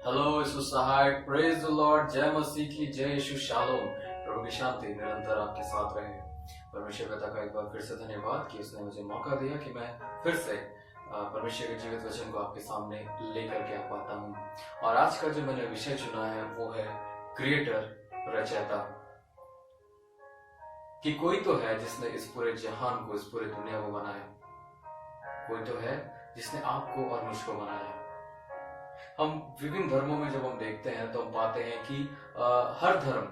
Hello यीशु सहायक, praise the Lord, जय मसीह की जय, यीशु शालोम। प्रभु की शांति निरंतर आपके साथ रहे। परमेश्वर पिता का एक बार फिर से धन्यवाद कि उसने मुझे मौका दिया कि मैं फिर से परमेश्वर के जीवित वचन को आपके सामने लेकर के आ पाता हूँ। और आज का जो मैंने विषय चुना है वो है क्रिएटर, रचयिता। कि कोई तो है जिसने इस पूरे जहान को, इस पूरे दुनिया को बनाया। कोई तो है जिसने आपको और मुझको बनाया। हम विभिन्न धर्मों में जब हम देखते हैं तो हम पाते हैं कि हर धर्म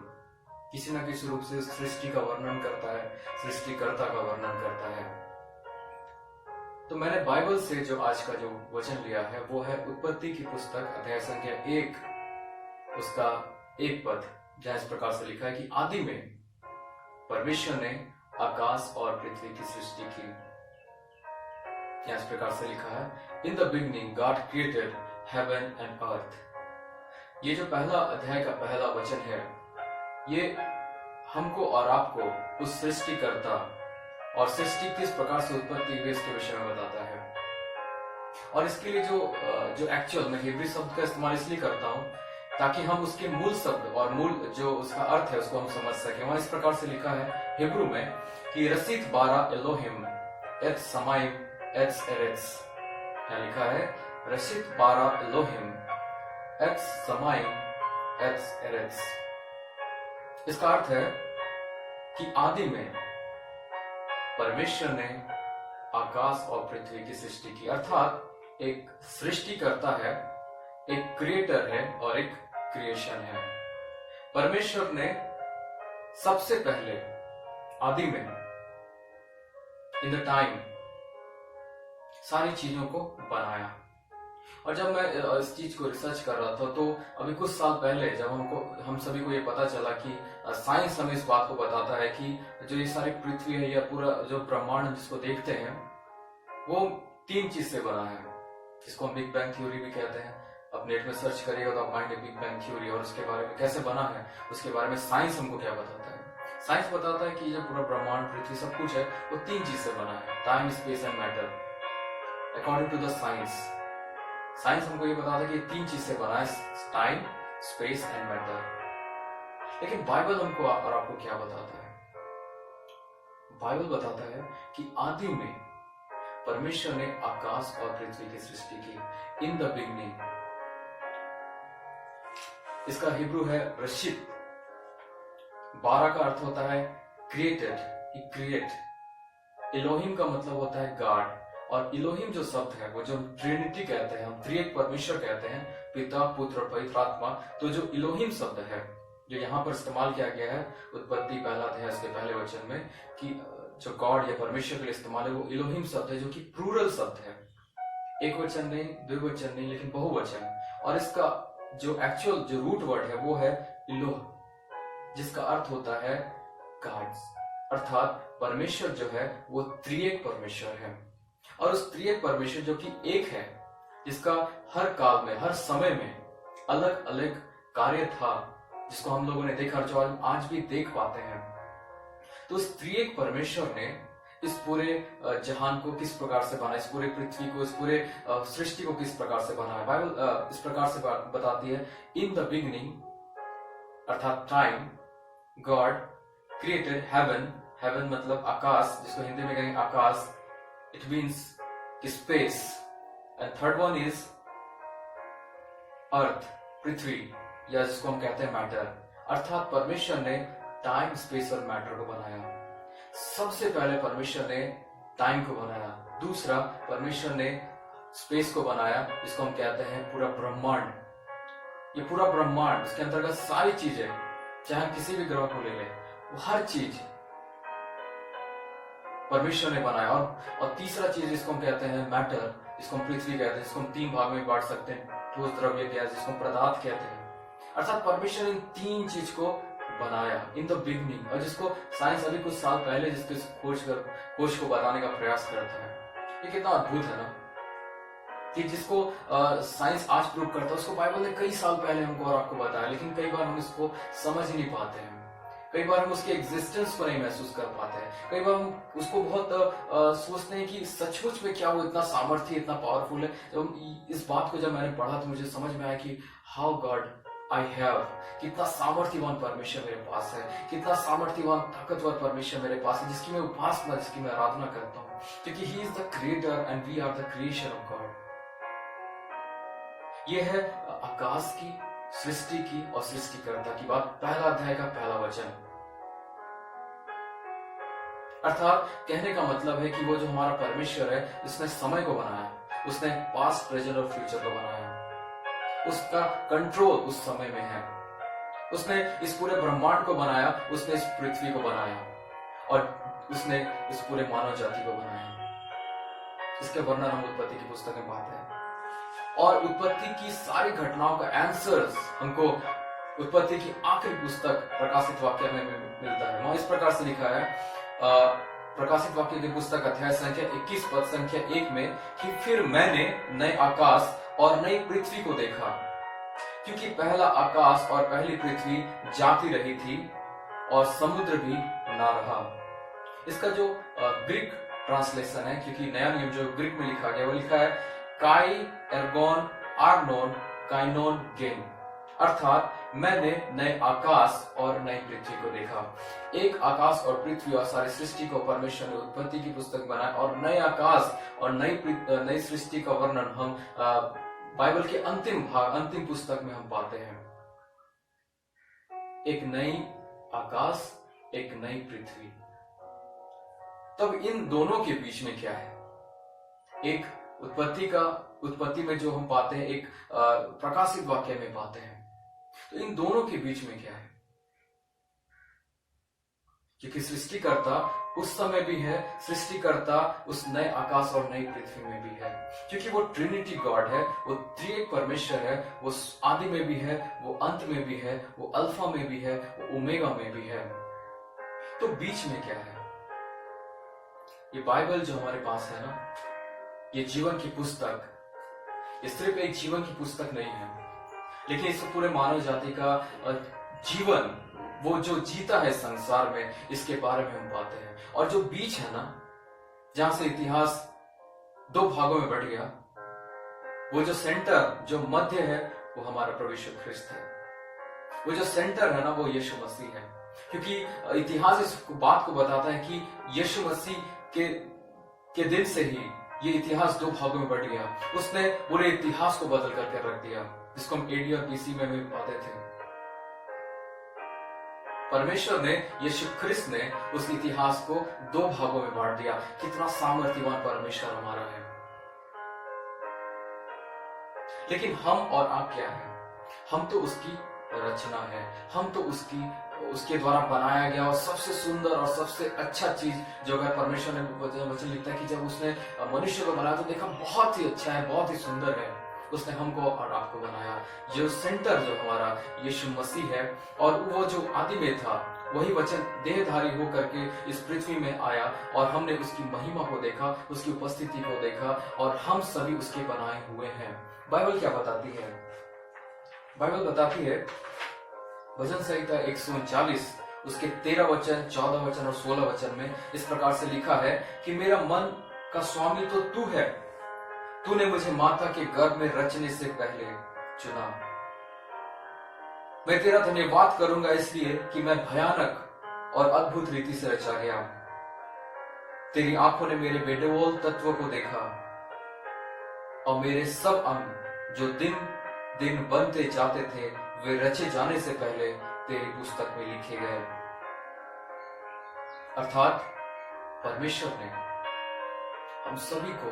किसी न किसी रूप से सृष्टि का वर्णन करता है, सृष्टिकर्ता का वर्णन करता है। तो मैंने बाइबल से जो आज का जो वचन लिया है वो है उत्पत्ति की पुस्तक अध्याय संख्या 1, उसका 1 पद, जहां इस प्रकार से लिखा है कि आदि में परमेश्वर ने आकाश और पृथ्वी की सृष्टि की। यहाँ इस प्रकार से लिखा है, in the beginning God created heaven and earth. ये जो पहला अध्याय का पहला वचन है, ये हमको और आपको उस सृष्टिकर्ता और सृष्टि किस प्रकार से उत्पत्ति हुई इसके विषय में बताता है। और इसके लिए जो एक्चुअल में हिब्रू शब्द का इस्तेमाल इसलिए करता हूं ताकि हम उसके मूल शब्द और मूल जो उसका अर्थ है उसको हम समझ सकें। वहां इस प्रकार से लिखा है हिब्रू में कि रसीत बारा एलोहिम एत समाइम एत एरेट्स। यहाँ लिखा है रशीत बारा एलोहिम एत समाइम एत एरेट्स। इसका अर्थ है कि आदि में परमेश्वर ने आकाश और पृथ्वी की सृष्टि की, अर्थात एक सृष्टिकर्ता है, एक क्रिएटर है और एक क्रिएशन है। परमेश्वर ने सबसे पहले आदि में इन द टाइम सारी चीजों को बनाया। और जब मैं इस चीज को रिसर्च कर रहा था तो अभी कुछ साल पहले जब हम सभी को ये पता चला कि साइंस हमें इस बात को बताता है कि जो ये सारी पृथ्वी है या पूरा जो ब्रह्मांड जिसको देखते हैं वो 3 चीज से बना है, जिसको हम बिग बैंग थ्योरी भी कहते हैं। आप नेट में सर्च करिएगा तो आप पाएंगे बिग बैंग थ्योरी, और उसके बारे में कैसे बना है उसके बारे में साइंस हमको क्या बताता है। साइंस बताता है कि जो पूरा ब्रह्मांड, पृथ्वी, सब कुछ है वो 3 चीज से बना है, time, space and matter. According to the science हमको ये बताता है कि 3 चीज से बना है, टाइम, स्पेस एंड मैटर। लेकिन बाइबल हमको और आपको क्या बताता है? बाइबल बताता है कि आदि में परमेश्वर ने आकाश और पृथ्वी की सृष्टि की, इन द बिगिनिंग। इसका हिब्रू है रशीत। बारा का अर्थ होता है क्रिएटेड, क्रिएट। इलोहिम का मतलब होता है गॉड, और इलोहिम जो शब्द है वो जो ट्रिनिटी कहते हैं, हम त्रिएक परमेश्वर कहते हैं, पिता, पुत्र और पवित्र आत्मा। तो जो इलोहिम शब्द है जो यहाँ पर इस्तेमाल किया गया है उत्पत्ति पहला अध्याय इसके पहले वचन में, कि जो गॉड या परमेश्वर के लिए इस्तेमाल है वो इलोहिम शब्द है, जो कि प्लूरल शब्द है। एक वचन नहीं, द्विवचन नहीं, लेकिन बहुवचन। और इसका जो एक्चुअल जो रूट वर्ड है वो है इलोह, जिसका अर्थ होता है गॉड्स, अर्थात परमेश्वर जो है वो त्रिएक परमेश्वर है। और उस त्रिएक परमेश्वर जो कि एक है, जिसका हर काल में, हर समय में अलग अलग कार्य था, जिसको हम लोगों ने देखा, जो आज भी देख पाते हैं। तो उस त्रिएक परमेश्वर ने इस पूरे जहान को किस प्रकार से बना, इस पूरे पृथ्वी को, इस पूरे सृष्टि को किस प्रकार से बनाया। बाइबल इस प्रकार से बताती है, इन द बिगिनिंग अर्थात time God created heaven. Heaven मतलब आकाश, जिसको हिंदी में कहेंगे आकाश, it means space, and third one is earth, पृथ्वी, या जिसको हम कहते हैं मैटर। अर्थात परमेश्वर ने टाइम, स्पेस और मैटर को बनाया। सबसे पहले परमेश्वर ने टाइम को बनाया, दूसरा परमेश्वर ने स्पेस को बनाया, जिसको हम कहते हैं पूरा ब्रह्मांड। ये पूरा ब्रह्मांड, इसके अंतर्गत सारी चीजें, चाहे किसी भी ग्रह को ले लें, वो हर चीज परमेश्वर ने बनाया। और तीसरा चीज जिसको हम कहते हैं मैटर, जिसको हम पृथ्वी कहते हैं, जिसको हम 3 भाग में बांट सकते हैं, ठोस, द्रव्य, गैस, जिसको पदार्थ कहते हैं। अर्थात परमेश्वर ने इन 3 चीज को बनाया इन द बिगिनिंग, और जिसको साइंस अभी कुछ साल पहले जिसके खोज को बताने का प्रयास करता है। ये कितना अद्भुत है ना, कि जिसको साइंस आज प्रूव करता है उसको बाइबल ने कई साल पहले हमको और आपको बताया, लेकिन कई बार हम इसको समझ ही नहीं पाते हैं। कई बार हम उसके एग्जिस्टेंस को नहीं महसूस कर पाते हैं। कई बार हम उसको बहुत सोचते हैं कि सचमुच में क्या वो इतना सामर्थ्य, इतना पावरफुल है। इस बात को जब मैंने पढ़ा तो मुझे समझ में आया कि हाउ गॉड आई हैव, कितना सामर्थ्यवान परमेश्वर मेरे पास है, कितना सामर्थ्यवान ताकतवर परमेश्वर मेरे पास है, जिसकी मैं उपासना, जिसकी मैं आराधना करता हूँ, क्योंकि he is the creator and we are the creation of God. ये है आकाश की, सृष्टि की और सृष्टिकर्ता की बात, पहला अध्याय का पहला वचन। अर्थात कहने का मतलब है कि वो जो हमारा परमेश्वर है, उसने समय को बनाया, उसने पास्ट, प्रेजेंट और फ्यूचर को बनाया, उसका कंट्रोल उस समय में है। उसने इस पूरे ब्रह्मांड को बनाया, उसने इस पृथ्वी को बनाया और उसने इस पूरे मानव जाति को बनाया। इसके वर्णन हम उत्पत्ति की पुस्तक में पाते हैं और उत्पत्ति की सारी घटनाओं का आंसर्स हमको उत्पत्ति की आखिरी पुस्तक प्रकाशित वाक्य में मिलता है। वहां इस प्रकार से लिखा है, प्रकाशित वाक्य की पुस्तक अध्याय संख्या 21 पद संख्या 1 में, कि फिर मैंने नए आकाश और नई पृथ्वी को देखा, क्योंकि पहला आकाश और पहली पृथ्वी जाती रही थी और समुद्र भी ना रहा। इसका जो ग्रीक ट्रांसलेशन है, क्योंकि नया नियम जो ग्रीक में लिखा गया वो लिखा है काई एर्गोन आर्नोन काइनोन गेन, अर्थात मैंने नए आकाश और नई पृथ्वी को देखा। एक आकाश और पृथ्वी और सारी सृष्टि को परमेश्वर ने उत्पत्ति की पुस्तक बनाया और नए आकाश और नई सृष्टि का वर्णन हम बाइबल के अंतिम भाग, अंतिम पुस्तक में हम पाते हैं। एक नई आकाश, एक नई पृथ्वी। तब इन दोनों के बीच में क्या है? एक उत्पत्ति में जो हम पाते हैं, एक प्रकाशित वाक्य में पाते हैं। तो इन दोनों के बीच में क्या है? क्योंकि सृष्टिकर्ता उस समय भी है, सृष्टिकर्ता उस नए आकाश और नई पृथ्वी में भी है, क्योंकि वो ट्रिनिटी गॉड है, वो त्रिएक परमेश्वर है, वो आदि में भी है, वो अंत में भी है, वो अल्फा में भी है, वो ओमेगा में भी है। तो बीच में क्या है? ये बाइबल जो हमारे पास है ना, ये जीवन की पुस्तक, ये सिर्फ एक जीवन की पुस्तक नहीं है, लेकिन इस पूरे मानव जाति का जीवन, वो जो जीता है संसार में, इसके बारे में हम पाते हैं। और जो बीच है ना, जहां से इतिहास दो भागों में बढ़ गया, वो जो सेंटर, जो मध्य है, वो हमारा प्रभु यीशु ख्रिस्त है। वो जो सेंटर है ना, वो यीशु मसीह है, क्योंकि इतिहास इस बात को बताता है कि यीशु मसीह के दिन से ही ये इतिहास दो भागों में बढ़ गया। उसने पूरे इतिहास को बदल करके रख दिया, जिसको हम एडी और बीसी में भी पाते थे। परमेश्वर ने, यीशु ख्रिस्त ने उस इतिहास को दो भागों में बांट दिया। कितना सामर्थ्यवान परमेश्वर हमारा है। लेकिन हम और आप क्या है? हम तो उसकी रचना है, हम तो उसके द्वारा बनाया गया और सबसे सुंदर और सबसे अच्छा चीज जो अगर परमेश्वर ने वचन लिखता है कि जब उसने मनुष्य को बनाया तो देखा बहुत ही अच्छा है, बहुत ही सुंदर है। उसने हमको और आपको बनाया। जो सेंटर जो हमारा यीशु मसीह है, और वो जो आदि में था, वही वचन देहधारी होकर के इस पृथ्वी में आया और हमने उसकी महिमा को देखा, उसकी उपस्थिति को देखा, और हम सभी उसके बनाए हुए हैं। बाइबल क्या बताती है? बाइबल बताती है भजन संहिता 139 उसके 13 वचन, 14 वचन और 16 वचन में इस प्रकार से लिखा है कि मेरा मन का स्वामी तो तू है, तूने मुझे माता के गर्भ में रचने से पहले चुना। मैं तेरा धन्यवाद करूंगा इसलिए कि मैं भयानक और अद्भुत रीति से रचा गया। तेरी आंखों ने मेरे बेडोल तत्व को देखा और मेरे सब अंग जो दिन दिन बनते जाते थे, वे रचे जाने से पहले तेरी पुस्तक में लिखे गए। अर्थात परमेश्वर ने हम सभी को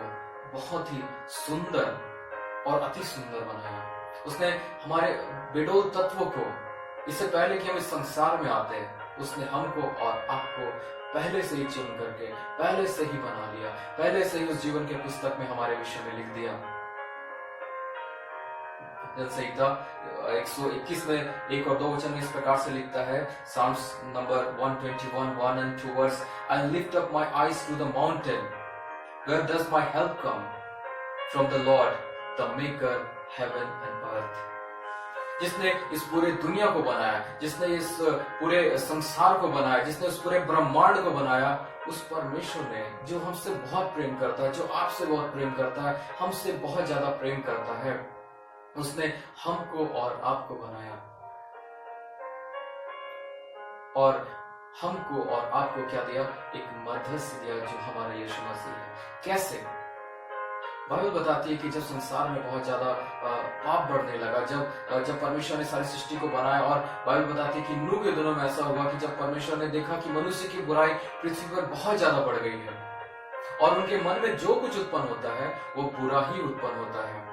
बहुत ही सुंदर और अति सुंदर बनाया। उसने हमारे बेडोल तत्वों को, इससे पहले कि हम इस संसार में आते हैं, उसने हमको और आपको पहले से ही चुन करके, पहले से ही बना लिया, पहले से ही उस जीवन के पुस्तक में हमारे विषय में लिख दिया। संहिता 121 में 1 और 2 वचन में इस प्रकार से लिखता है, Psalms number 121, 1 and 2 verse, I lift up my eyes to the mountain, where does my help come? From the Lord, the maker heaven and earth. जिसने इस पूरे दुनिया को बनाया, जिसने इस पूरे संसार को बनाया, जिसने उस पूरे ब्रह्मांड को बनाया, उस परमेश्वर ने जो हमसे बहुत प्रेम करता है, जो आपसे बहुत प्रेम करता है, हमसे बहुत ज्यादा प्रेम करता है, उसने हमको और आपको बनाया और हमको और आपको क्या दिया? एक मध्यस्थ दिया जो हमारा यीशु मसीह है। कैसे? बाइबल बताती है कि जब संसार में बहुत ज्यादा पाप बढ़ने लगा, जब परमेश्वर ने सारी सृष्टि को बनाया, और बाइबल बताती है कि नूह के दिनों में ऐसा हुआ कि जब परमेश्वर ने देखा कि मनुष्य की बुराई पृथ्वी पर बहुत ज्यादा बढ़ गई है और उनके मन में जो कुछ उत्पन्न होता है वो बुरा ही उत्पन्न होता है,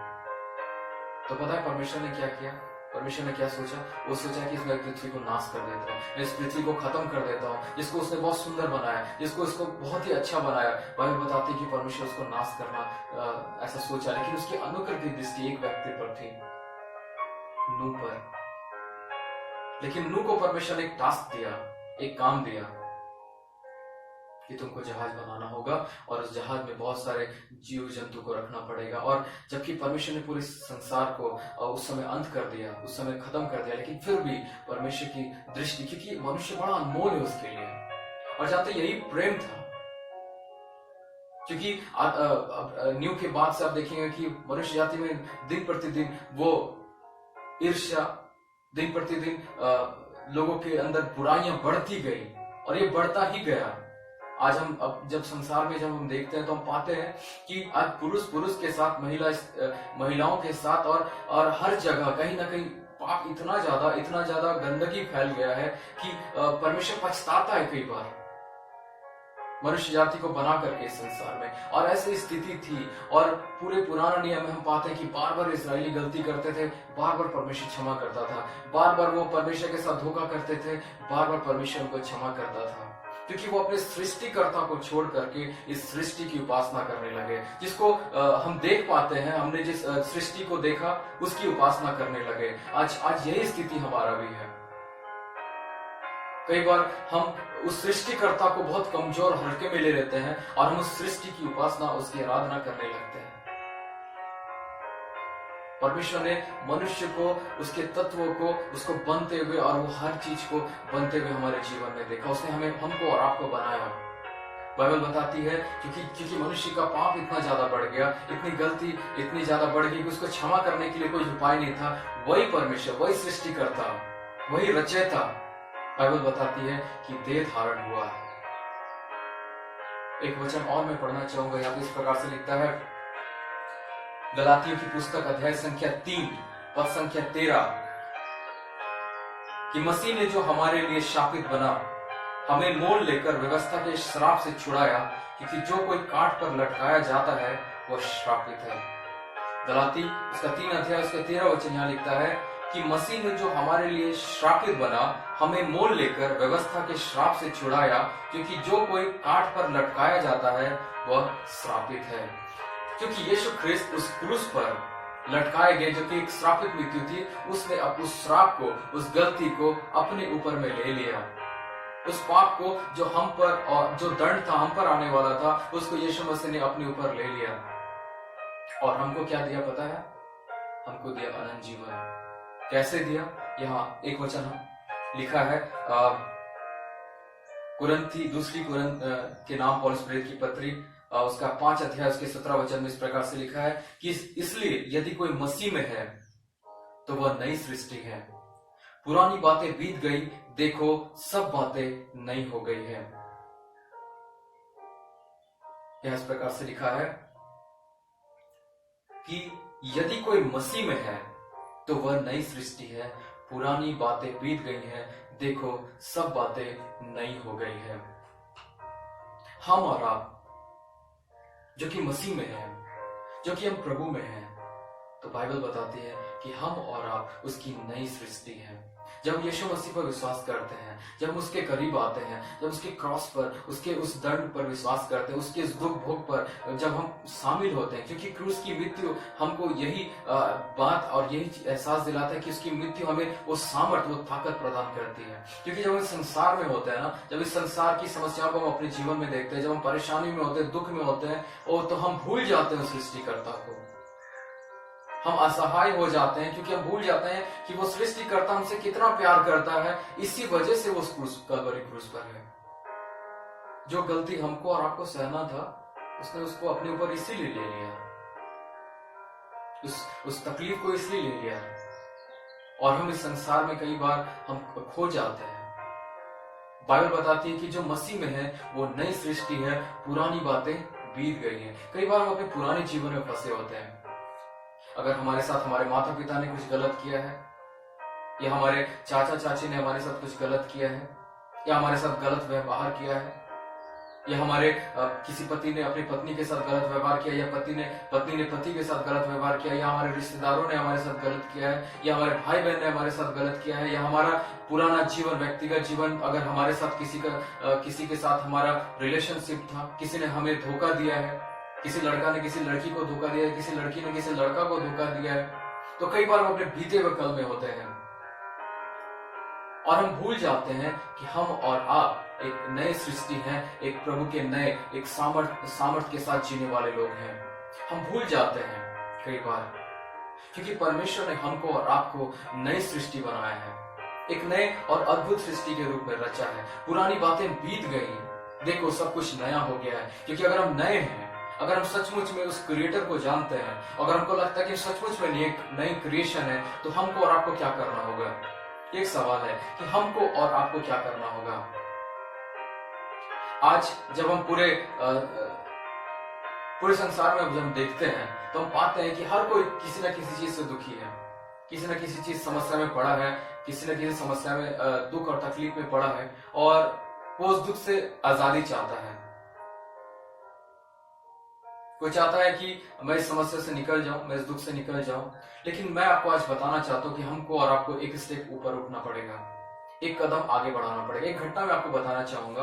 तो पता है परमेश्वर ने क्या किया? परमेश्वर ने क्या सोचा? वो सोचा कि मैं पृथ्वी को नाश कर देता हूँ, मैं इस पृथ्वी को खत्म कर देता हूँ, जिसको उसने बहुत सुंदर बनाया, जिसको इसको बहुत ही अच्छा बनाया। बाइबल बताती है कि परमेश्वर उसको नाश करना ऐसा सोचा, लेकिन उसकी अनुग्रह की दृष्टि एक व्यक्ति पर थी, नूह पर। लेकिन नूह को परमेश्वर ने एक टास्क दिया, एक काम दिया कि तुमको जहाज बनाना होगा और उस जहाज में बहुत सारे जीव जंतु को रखना पड़ेगा। और जबकि परमेश्वर ने पूरे संसार को उस समय अंत कर दिया, उस समय खत्म कर दिया, लेकिन फिर भी परमेश्वर की दृष्टि, क्योंकि मनुष्य बड़ा अनमोल है उसके लिए, और जानते यही प्रेम था। क्योंकि न्यू के बाद से आप देखेंगे कि मनुष्य जाति में दिन प्रतिदिन वो ईर्ष्या, दिन प्रतिदिन लोगों के अंदर बुराइयां बढ़ती गई और ये बढ़ता ही गया। आज हम अब जब संसार में जब हम देखते हैं तो हम पाते हैं कि आज पुरुष के साथ महिलाओं के साथ और हर जगह कहीं ना कहीं पाप इतना ज्यादा गंदगी फैल गया है कि परमेश्वर पछताता है कई बार मनुष्य जाति को बना करके इस संसार में। और ऐसी स्थिति थी, और पूरे पुराना नियम में हम पाते हैं कि बार बार इस्राएली गलती करते थे, बार बार परमेश्वर क्षमा करता था, बार बार वो परमेश्वर के साथ धोखा करते थे, बार बार परमेश्वर उनको क्षमा करता था, क्योंकि वो अपने सृष्टिकर्ता को छोड़ करके इस सृष्टि की उपासना करने लगे। जिसको हम देख पाते हैं, हमने जिस सृष्टि को देखा उसकी उपासना करने लगे। आज यही स्थिति हमारा भी है। कई बार हम उस सृष्टिकर्ता को बहुत कमजोर हल्के में ले लेते हैं और हम उस सृष्टि की उपासना, उसकी आराधना करने लगते हैं। परमेश्वर ने मनुष्य को, उसके तत्वों को, उसको बनते हुए और वो हर चीज को बनते हुए हमारे जीवन में देखा। उसने हमको और आपको बनाया। बाइबल बताती है क्योंकि मनुष्य का पाप इतना ज्यादा बढ़ गया, इतनी गलती इतनी ज्यादा बढ़ गई कि उसको क्षमा करने के लिए कोई उपाय नहीं था। वही परमेश्वर, वही सृष्टिकर्ता, वही रचयिता, बाइबल बताती है कि देह धारण हुआ। एक वचन और मैं पढ़ना चाहूंगा, यहाँ पे इस प्रकार से लिखता है, गलातियों की पुस्तक अध्याय संख्या 3 पद संख्या 13, कि मसीह ने जो हमारे लिए शापित बना, हमें मोल लेकर व्यवस्था के श्राप से छुड़ाया, क्योंकि जो कोई काट पर लटकाया जाता है वह श्रापित है। गलाती उसका 3 अध्याय उसका 13 वचन यहाँ लिखता है कि मसीह ने जो हमारे लिए श्रापित बना, हमें मोल लेकर व्यवस्था के श्राप से छुड़ाया, क्योंकि जो कोई काट पर लटकाया जाता है वह श्रापित है। क्योंकि यीशु ख्रिस्त उस क्रूस पर लटकाए गए, जो कि एक श्रापित मृत्यु थी, उसने अब उस श्राप को, उस गलती को अपने ऊपर में ले लिया। उस पाप को जो हम पर, और जो दंड था हम पर आने वाला था, उसको यीशु मसीह ने अपने ऊपर ले लिया। और हमको क्या दिया पता है? हमको दिया अनंत जीवन। कैसे दिया? यहाँ एक वचन लिखा है, दूसरी कुरिन्थ के नाम पौलुस प्रेरित की पत्री, उसका 5 अध्याय उसके 17 वचन में इस प्रकार से लिखा है कि इसलिए यदि कोई मसीह में है तो वह नई सृष्टि है, पुरानी बातें बीत गई, देखो सब बातें नई हो गई है। यह इस प्रकार से लिखा है कि यदि कोई मसीह में है तो वह नई सृष्टि है, पुरानी बातें बीत गई हैं, देखो सब बातें नई हो गई है। हम और आप जो कि मसीह में है, जो कि हम प्रभु में हैं, तो बाइबल बताती है कि हम और आप उसकी नई सृष्टि है। जब यीशु मसीह पर विश्वास करते हैं, जब हम उसके करीब आते हैं, जब उसके क्रॉस पर, उसके उस दंड पर विश्वास करते हैं, उसके उस दुख भोग पर जब हम शामिल होते हैं, क्योंकि क्रूस की मृत्यु हमको यही बात और यही एहसास दिलाता है कि उसकी मृत्यु हमें वो सामर्थ, वो ताकत प्रदान करती है। क्योंकि जब हम संसार में होते हैं ना, जब इस संसार की समस्याओं को हम अपने जीवन में देखते हैं, जब हम परेशानी में होते हैं, दुख में होते हैं, तो हम भूल जाते हैं सृष्टिकर्ता को। हम असहाय हो जाते हैं, क्योंकि हम भूल जाते हैं कि वो सृष्टिकर्ता हमसे कितना प्यार करता है। इसी वजह से वो कलवरी क्रूस पर है। जो गलती हमको और आपको सहना था, उसने उसको अपने ऊपर इसीलिए ले लिया, उस तकलीफ को इसलिए ले लिया। और हम इस संसार में कई बार हम खो जाते हैं। बाइबल बताती है कि जो मसीह में है वो नई सृष्टि है, पुरानी बातें बीत गई हैं। कई बार हम अपने पुराने जीवन में फंसे होते हैं। अगर हमारे साथ हमारे माता पिता ने कुछ गलत किया है, या हमारे चाचा चाची ने हमारे साथ कुछ गलत किया है, या हमारे साथ गलत व्यवहार किया है, या हमारे किसी पति ने अपनी पत्नी के साथ गलत व्यवहार किया, या पत्नी ने पति के साथ गलत व्यवहार किया, या हमारे रिश्तेदारों ने हमारे साथ गलत किया है, या हमारे भाई बहन ने हमारे साथ गलत किया है, या हमारा पुराना जीवन, व्यक्तिगत जीवन, अगर हमारे साथ किसी के साथ हमारा रिलेशनशिप था, किसी ने हमें धोखा दिया है, किसी लड़का ने किसी लड़की को धोखा दिया है, किसी लड़की ने किसी लड़का को धोखा दिया है, तो कई बार हम अपने बीते हुए कल में होते हैं और हम भूल जाते हैं कि हम और आप एक नए सृष्टि हैं, एक प्रभु के नए, एक सामर्थ के साथ जीने वाले लोग हैं। हम भूल जाते हैं कई बार, क्योंकि परमेश्वर ने हमको और आपको नई सृष्टि बनाया है, एक नए और अद्भुत सृष्टि के रूप में रचा है। पुरानी बातें बीत गई, देखो सब कुछ नया हो गया है। क्योंकि अगर हम नए हैं, अगर हम सचमुच में उस क्रिएटर को जानते हैं, अगर हमको लगता है कि सचमुच में एक नई क्रिएशन है, तो हमको और आपको क्या करना होगा? एक सवाल है कि हमको और आपको क्या करना होगा। आज जब हम पूरे संसार में जब हम देखते हैं, तो हम पाते हैं कि हर कोई किसी न किसी चीज से दुखी है, किसी न किसी चीज समस्या में पड़ा है, किसी न किसी समस्या में दुख और तकलीफ में पड़ा है, और वो उस दुख से आजादी चाहता है। कोई चाहता है कि मैं इस समस्या से निकल जाऊं, मैं इस दुख से निकल जाऊं। लेकिन मैं आपको आज बताना चाहता हूं कि हमको और आपको एक स्टेप ऊपर उठना पड़ेगा, एक कदम आगे बढ़ाना पड़ेगा। एक घटना मैं आपको बताना चाहूंगा।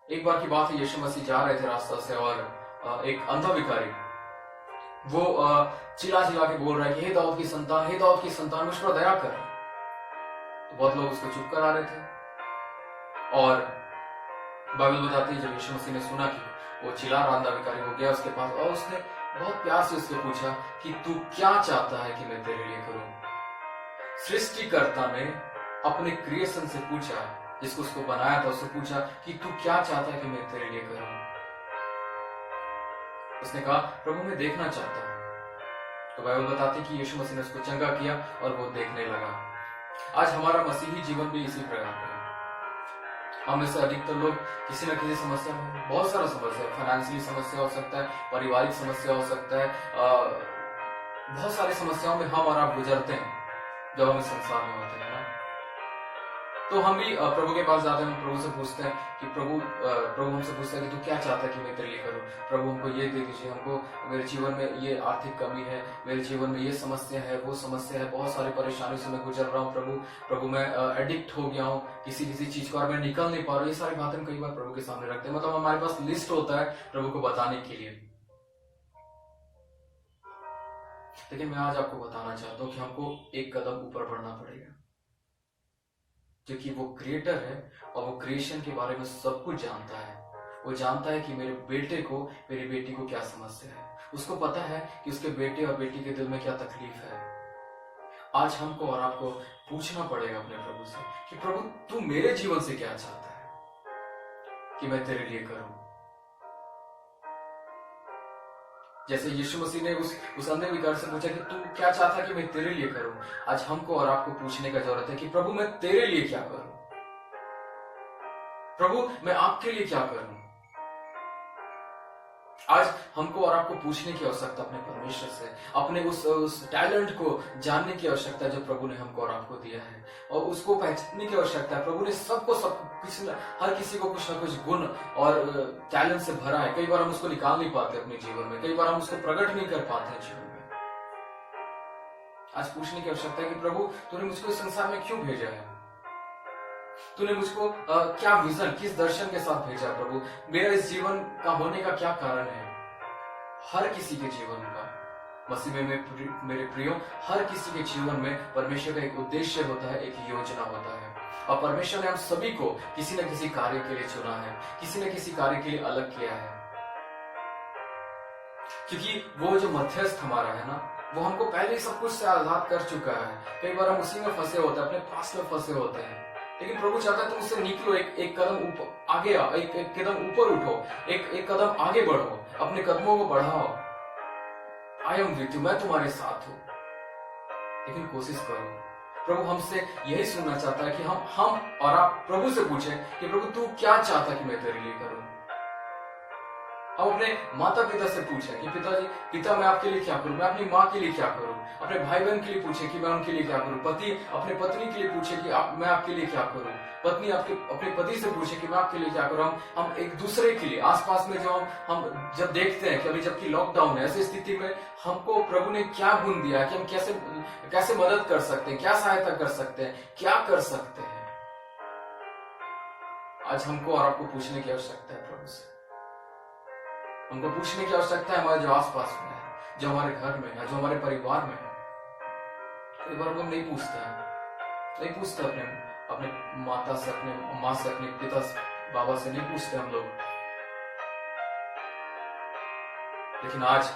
एक बार की बात है, यीशु मसीह जा रहे थे रास्ता से, और एक अंधा भिखारी वो चिल्ला चिल्ला के बोल रहा है कि हे दाऊद की संतान, हे दाऊद की संतान, मुझ पर दया कर। तो बहुत लोग उसको चुप करा रहे थे। और बाइबल बताती है जब यीशु मसीह ने सुना कि वो चिल्ला रहा अंधा भिखारी, हो गया उसके पास और उसने बहुत प्यार से उससे पूछा कि तू क्या चाहता है कि मैं तेरे लिए करूं। सृष्टिकर्ता ने अपने क्रिएशन से पूछा, जिसको उसको बनाया था, उससे पूछा कि तू क्या चाहता है कि मैं तेरे लिए करूं। उसने कहा, प्रभु मैं देखना चाहता हूं। तो बाइबल बताती है कि यीशु मसीह ने उसको चंगा किया और वो देखने लगा। आज हमारा मसीही जीवन भी इसी प्रकार का है। हम में से अधिकतर लोग किसी न किसी समस्या में, बहुत सारा समस्या, फाइनेंशियली समस्या हो सकता है, पारिवारिक समस्या हो सकता है, बहुत सारी समस्याओं में हम और आप गुजरते हैं जब हम इस संसार में होते हैं ना। तो हम भी प्रभु के पास जाते हैं, प्रभु से पूछते हैं कि प्रभु हमसे पूछता है कि तू क्या चाहता है कि मैं तेरे लिए करूं। प्रभु हमको ये दे दीजिए, हमको मेरे जीवन में ये आर्थिक कमी है, मेरे जीवन में ये समस्या है, वो समस्या है, बहुत सारी परेशानियों से मैं गुजर रहा हूँ। प्रभु मैं एडिक्ट हो गया हूँ किसी चीज को और मैं निकल नहीं पा रहा हूँ। ये सारी बातें हम कई बार प्रभु के सामने रखते हैं, मतलब हमारे पास लिस्ट होता है प्रभु को बताने के लिए। लेकिन मैं आज आपको बताना चाहता हूँ कि हमको एक कदम ऊपर बढ़ना पड़ेगा, क्योंकि वो क्रिएटर है और वो क्रिएशन के बारे में सब कुछ जानता है। वो जानता है कि मेरे बेटे को, मेरी बेटी को क्या समस्या है। उसको पता है कि उसके बेटे और बेटी के दिल में क्या तकलीफ है। आज हमको और आपको पूछना पड़ेगा अपने प्रभु से कि प्रभु तू मेरे जीवन से क्या चाहता है कि मैं तेरे लिए करूं। जैसे यीशु मसीह ने उस अंधे भिखारी से पूछा कि तू क्या चाहता है कि मैं तेरे लिए करूं, आज हमको और आपको पूछने का जरूरत है कि प्रभु मैं तेरे लिए क्या करूं, प्रभु मैं आपके लिए क्या करूं। आज हमको और आपको पूछने की आवश्यकता अपने परमेश्वर से, अपने उस टैलेंट को जानने की आवश्यकता है जो प्रभु ने हमको और आपको दिया है, और उसको पहचानने की आवश्यकता है। प्रभु ने हर किसी को कुछ ना कुछ गुण और टैलेंट से भरा है। कई बार हम उसको निकाल नहीं पाते अपने जीवन में, कई बार हम उसको प्रकट नहीं कर पाते हैं जीवन में। आज पूछने की आवश्यकता है कि प्रभु तूने मुझको इस संसार में क्यों भेजा है, तूने मुझको क्या विजन, किस दर्शन के साथ भेजा प्रभु, मेरा इस जीवन का होने का क्या कारण है। हर किसी के जीवन का, मसीह में मेरे प्रियो, हर किसी के जीवन में परमेश्वर का एक उद्देश्य होता है, एक योजना होता है, और परमेश्वर ने हम सभी को किसी न किसी कार्य के लिए चुना है, किसी न किसी कार्य के लिए अलग किया है। क्योंकि वो जो मध्यस्थ हमारा है ना, वो हमको पहले ही सब कुछ से आजाद कर चुका है। कई बार हम उसी में फंसे होते हैं, अपने पास में फंसे होते हैं, लेकिन प्रभु चाहता है तुम उससे निकलो, एक कदम ऊपर आगे आओ, एक कदम ऊपर उठो, एक कदम आगे बढ़ो, अपने कदमों को बढ़ाओ। आई एम विथ यू, मैं तुम्हारे साथ हूं। लेकिन कोशिश करो। प्रभु हमसे यही सुनना चाहता है कि हम और आप प्रभु से पूछें कि प्रभु तू क्या चाहता कि मैं तेरे लिए करूं। हम अपने माता पिता से पूछें कि पिता मैं आपके लिए क्या करूं, मैं अपनी माँ के लिए क्या करूं। अपने भाई बहन के लिए पूछे कि मैं उनके लिए क्या करूं। पति अपने पत्नी के लिए पूछे कि मैं आपके लिए क्या करूं। पत्नी अपने पति से पूछे कि मैं आपके लिए क्या करूं। हम एक दूसरे के लिए आसपास में जो हम जब देखते हैं कि अभी जबकि लॉकडाउन है, ऐसी स्थिति में हमको प्रभु ने क्या गुण दिया है कि हम कैसे मदद कर सकते हैं, क्या सहायता कर सकते हैं, क्या कर सकते हैं। आज हमको और आपको पूछने की आवश्यकता है प्रभु से। हमको पूछने की आवश्यकता है हमारे जो आसपास में है, जो हमारे घर में है, जो हमारे परिवार में है। कई बार हम नहीं पूछते अपने माता से, अपने माँ से, अपने पिता से, बाबा से नहीं पूछते हम लोग। लेकिन आज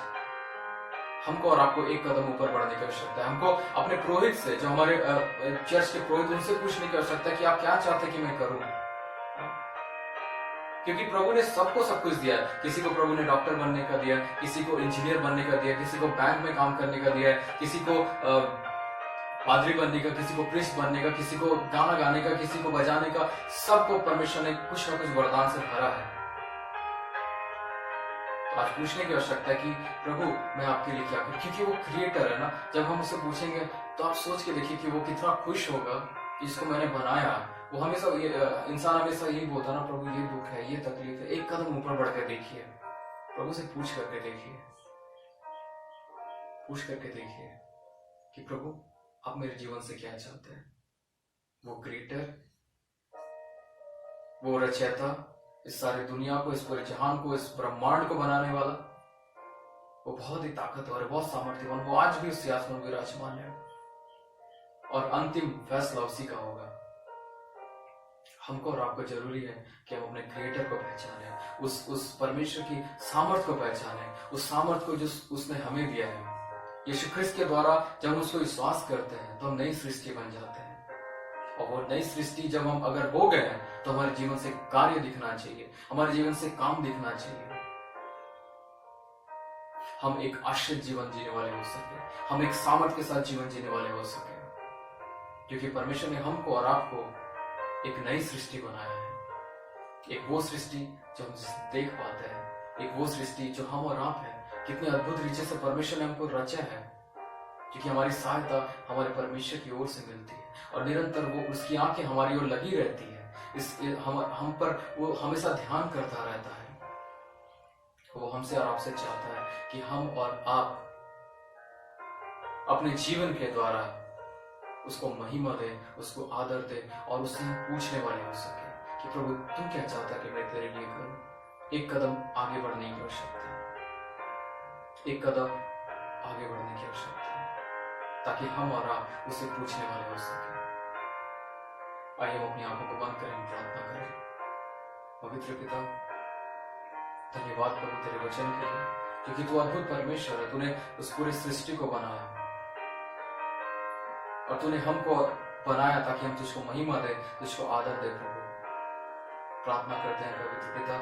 हमको और आपको एक कदम ऊपर बढ़ने की आवश्यकता है। हमको अपने पुरोहित से, जो हमारे चर्च के पुरोहित, उनसे पूछने की आवश्यकता है कि आप क्या चाहते हैं कि मैं करूं। क्योंकि प्रभु ने सबको सब कुछ दिया है। किसी को प्रभु ने डॉक्टर बनने का दिया, किसी को इंजीनियर बनने का दिया, किसी को बैंक में काम करने का दिया है, किसी को पादरी बनने का, किसी को प्रीस्ट बनने का, किसी को गाना गाने का, किसी को बजाने का। सबको परमेश्वर ने कुछ ना कुछ वरदान से भरा है। तो आज पूछने की आवश्यकता है कि प्रभु मैं आपके लिए क्या करूं, क्योंकि वो क्रिएटर है ना। जब हम उससे पूछेंगे तो आप सोच के देखिए कि वो कितना खुश होगा कि इसको मैंने बनाया। वो हमेशा इंसान हमेशा यही बोलता ना, प्रभु ये दुख है, ये तकलीफ है, एक कदम ऊपर बढ़ के देखिए, प्रभु से पूछ करके देखिए, पूछ करके देखिए कि प्रभु आप मेरे जीवन से क्या चाहते हैं। वो क्रिएटर, वो रचयिता, इस सारी दुनिया को, इस पूरे जहान को, इस ब्रह्मांड को बनाने वाला, वो बहुत ही ताकतवर है, बहुत सामर्थ्यवान। वो आज भी उस सिंहासन में विराजमान है और अंतिम फैसला उसी का होगा। हमको और आपको जरूरी है कि हम अपने क्रिएटर को पहचाने, उस परमेश्वर की सामर्थ को पहचाने, उस सामर्थ को जो उसने हमें दिया है। यीशु ख्रिस्त के द्वारा जब हम उसको विश्वास करते हैं तो हम नई सृष्टि बन जाते हैं। और वो नई सृष्टि जब हम अगर हो गए हैं तो हमारे जीवन से कार्य दिखना चाहिए, हमारे जीवन से काम दिखना चाहिए। हम एक आश्रित जीवन जीने वाले हो सके, हम एक सामर्थ के साथ जीवन जीने वाले हो सके, क्योंकि परमेश्वर ने हमको और आपको एक नई सृष्टि बनाया है। एक वो सृष्टि जो हम देख पाते हैं, एक वो सृष्टि जो हम और आप हैं। कितने अद्भुत रीति से परमेश्वर ने हमको रचा है, क्योंकि हमारी सहायता हमारे परमेश्वर की ओर से मिलती है और निरंतर वो उसकी आंखें हमारी ओर लगी रहती है। हम पर वो हमेशा ध्यान करता रहता है। वो हमसे और आपसे चाहता है कि हम और आप अपने जीवन के द्वारा उसको महिमा दे, उसको आदर दे और उससे हम पूछने वाले हो सके कि प्रभु तुम क्या चाहता है कि मैं तेरे लिए करूं। एक कदम आगे बढ़ने की आवश्यकता है, एक कदम आगे बढ़ने की आवश्यकता है, ताकि हम और आप उसे पूछने वाले हो सके। आइए हम अपनी आंखों को बंद करें, प्रार्थना करें। पवित्र पिता, धन्यवाद प्रभु तेरे वचन के लिए, क्योंकि तू अद्भुत परमेश्वर है। तूने उस पूरी सृष्टि को बनाया और तूने हमको बनाया ताकि हम तुझको महिमा दे, तुझको आदर दे। प्रभु प्रार्थना करते हैं पवित्र पिता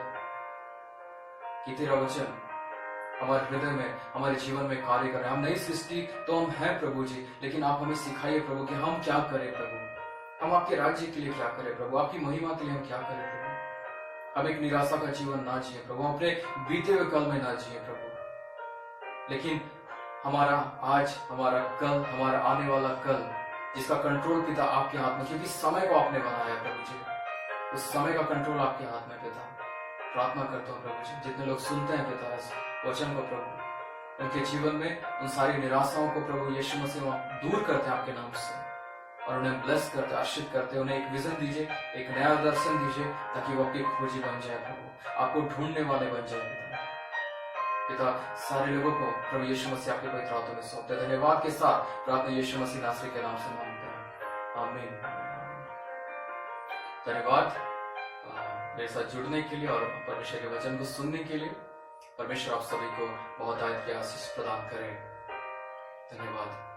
कि तेरा वचन हमारे हृदय में, हमारे जीवन में कार्य करें। हम नई सृष्टि तो हम हैं प्रभु जी, लेकिन आप हमें सिखाइए प्रभु कि हम क्या करें प्रभु, हम आपके राज्य के लिए क्या करें प्रभु, आपकी महिमा के लिए हम क्या करें प्रभु। हम एक निराशा का जीवन ना जिए प्रभु, अपने बीते हुए कल में ना जिए प्रभु, लेकिन हमारा आज, हमारा कल, हमारा आने वाला कल, जिसका कंट्रोल पिता आपके हाथ में, क्योंकि समय को आपने बनाया प्रभु जी, उस समय का कंट्रोल आपके हाथ में पिता। प्रार्थना करता हूँ प्रभु जी, जितने लोग सुनते हैं पिता इस वचन को प्रभु, उनके जीवन में उन सारी निराशाओं को प्रभु यीशु मसीह दूर करते हैं आपके नाम से, और उन्हें ब्लेस करते, आशीष करते, उन्हें एक विजन दीजिए, एक नया दर्शन दीजिए, ताकि वो आपकी खोजी बन जाए प्रभु, आपको ढूंढने वाले बन जाए पिता। सारे लोगों को प्रभु यीशु मसीह आपके पवित्र हाथों में सौंपते हैं। धन्यवाद के साथ प्रार्थना यीशु मसीह नासरी के नाम से मांगते हैं, आमीन। धन्यवाद मेरे साथ जुड़ने के लिए और परमेश्वर के वचन को सुनने के लिए। परमेश्वर आप सभी को बहुत आयत की आशीष प्रदान करें। धन्यवाद।